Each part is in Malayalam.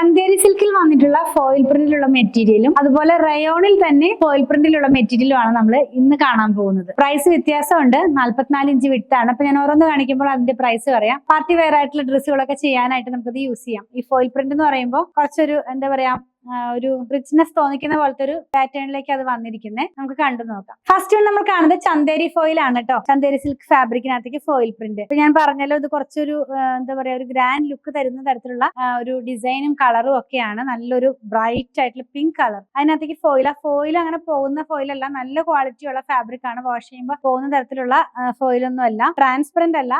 ചന്തേരി സിൽക്കിൽ വന്നിട്ടുള്ള ഫോയിൽ പ്രിന്റിലുള്ള മെറ്റീരിയലും അതുപോലെ റയോണിൽ തന്നെ ഫോയിൽ പ്രിന്റിലുള്ള മെറ്റീരിയലും ആണ് നമ്മൾ ഇന്ന് കാണാൻ പോകുന്നത്. പ്രൈസ് വ്യത്യാസമുണ്ട്. 44 ഇഞ്ച് വിട്ടാണ്. അപ്പൊ ഞാൻ ഓരോന്ന് കാണിക്കുമ്പോൾ അതിന്റെ പ്രൈസ് പറയാം. പാർട്ടി വെയർ ആയിട്ടുള്ള ഡ്രസ്സുകളൊക്കെ ചെയ്യാനായിട്ട് നമുക്കത് യൂസ് ചെയ്യാം. ഈ ഫോയിൽ പ്രിന്റ് എന്ന് പറയുമ്പോൾ കുറച്ചൊരു എന്താ പറയാ ഒരു റിച്ച്നെസ് തോന്നിക്കുന്ന പോലത്തെ ഒരു പാറ്റേണിലേക്ക് അത് വന്നിരിക്കുന്നത് നമുക്ക് കണ്ടു നോക്കാം. ഫസ്റ്റ് നമ്മൾ കാണുന്നത് ചന്തേരി ഫോയിൽ ആണ് കേട്ടോ. ചന്തേരി സിൽക്ക് ഫാബ്രിക്കിനകത്തേക്ക് ഫോയിൽ പ്രിന്റ്. ഇപ്പൊ ഞാൻ പറഞ്ഞല്ലോ, ഇത് കുറച്ചൊരു എന്താ പറയാ ഒരു ഗ്രാൻഡ് ലുക്ക് തരുന്ന തരത്തിലുള്ള ഒരു ഡിസൈനും കളറും ഒക്കെയാണ്. നല്ലൊരു ബ്രൈറ്റ് ആയിട്ടുള്ള പിങ്ക് കളർ. അതിനകത്തേക്ക് ഫോയിൽ അങ്ങനെ പോകുന്ന ഫോയിലല്ല, നല്ല ക്വാളിറ്റി ഉള്ള ഫാബ്രിക് ആണ്. വാഷ് ചെയ്യുമ്പോൾ പോകുന്ന തരത്തിലുള്ള ഫോയിലൊന്നും അല്ല, ട്രാൻസ്പെറന്റ് അല്ല.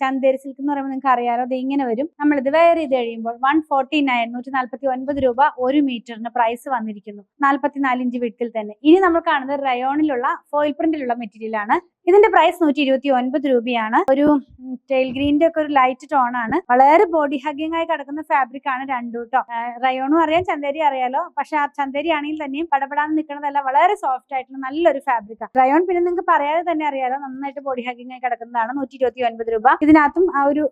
ചന്തേരി സിൽക്ക് എന്ന് പറയുമ്പോൾ നിങ്ങൾക്ക് അറിയാലോ, ഇത് ഇങ്ങനെ വരും. നമ്മളിത് വെയർ ചെയ്ത് കഴിയുമ്പോൾ 149 149 രൂപ ഒരു മീറ്ററിന് പ്രൈസ് വന്നിരിക്കുന്നു. 44 ഇഞ്ച് വിട്ടിൽ തന്നെ. ഇനി നമ്മൾ കാണുന്നത് റയോണിലുള്ള ഫോയിൽ പ്രിന്റിലുള്ള മെറ്റീരിയൽ ആണ്. ഇതിന്റെ പ്രൈസ് 129 രൂപയാണ്. ഒരു ടെയിൽ ഗ്രീന്റെ ഒക്കെ ഒരു ലൈറ്റ് ടോൺ ആണ്. വളരെ ബോഡി ഹഗ്ഗിംഗ് ആയി കിടക്കുന്ന ഫാബ്രിക് ആണ് രണ്ടും കേട്ടോ. റയോണും അറിയാം, ചന്തേരി അറിയാലോ. പക്ഷെ ആ ചന്തേരി ആണെങ്കിൽ തന്നെയും പടപെടാൻ നിൽക്കുന്നതല്ല, വളരെ സോഫ്റ്റ് ആയിട്ടുള്ള നല്ലൊരു ഫാബ്രിക് ആണ്. റയോൺ പിന്നെ നിങ്ങൾക്ക് പറയാതെ തന്നെ അറിയാലോ, നന്നായിട്ട് ബോഡി ഹഗ്ഗിംഗ് ആയി കിടക്കുന്നതാണ്. 129 രൂപ. ഇതിനകത്തും ആ ഒരു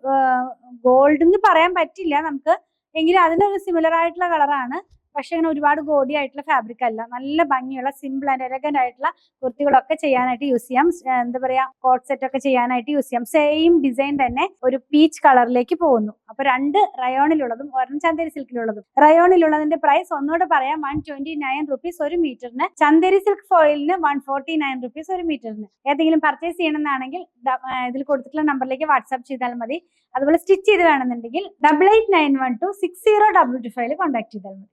ഗോൾഡ് എന്ന് പറയാൻ പറ്റില്ല നമുക്ക്, എങ്കിലും അതിന്റെ ഒരു സിമിലർ ആയിട്ടുള്ള കളറാണ്. പക്ഷെ അങ്ങനെ ഒരുപാട് ഗോഡി ആയിട്ടുള്ള ഫാബ്രിക് അല്ല. നല്ല ഭംഗിയുള്ള സിമ്പിൾ ആൻഡ് എലഗന്റ് ആയിട്ടുള്ള കുർത്തികളൊക്കെ ചെയ്യാനായിട്ട് യൂസ് ചെയ്യാം. എന്താ പറയാ കോട്ട് സെറ്റ് ഒക്കെ ചെയ്യാനായിട്ട് യൂസ് ചെയ്യാം. സെയിം ഡിസൈൻ തന്നെ ഒരു പീച്ച് കളറിലേക്ക് പോകുന്നു. അപ്പൊ രണ്ട് റയോണിലുള്ളതും ഒരെണ്ണം ചന്തേരി സിൽക്കിലുള്ളതും. റയോണിലുള്ളതിന്റെ പ്രൈസ് ഒന്നുകൂടെ പറയാം, 129 റുപ്പീസ് ഒരു മീറ്ററിന്. ചന്തേരി സിൽക്ക് ഫോയിലിന് 149 റുപ്പീസ് ഒരു മീറ്ററിന്. ഏതെങ്കിലും പർച്ചേസ് ചെയ്യണമെന്നാണെങ്കിൽ ഇതിൽ കൊടുത്തിട്ടുള്ള നമ്പറിലേക്ക് വാട്സ്ആപ്പ് ചെയ്താൽ മതി. അതുപോലെ സ്റ്റിച്ച് ചെയ്ത് വേണമെന്നുണ്ടെങ്കിൽ 8891260225 കോൺടാക്ട് ചെയ്താൽ മതി.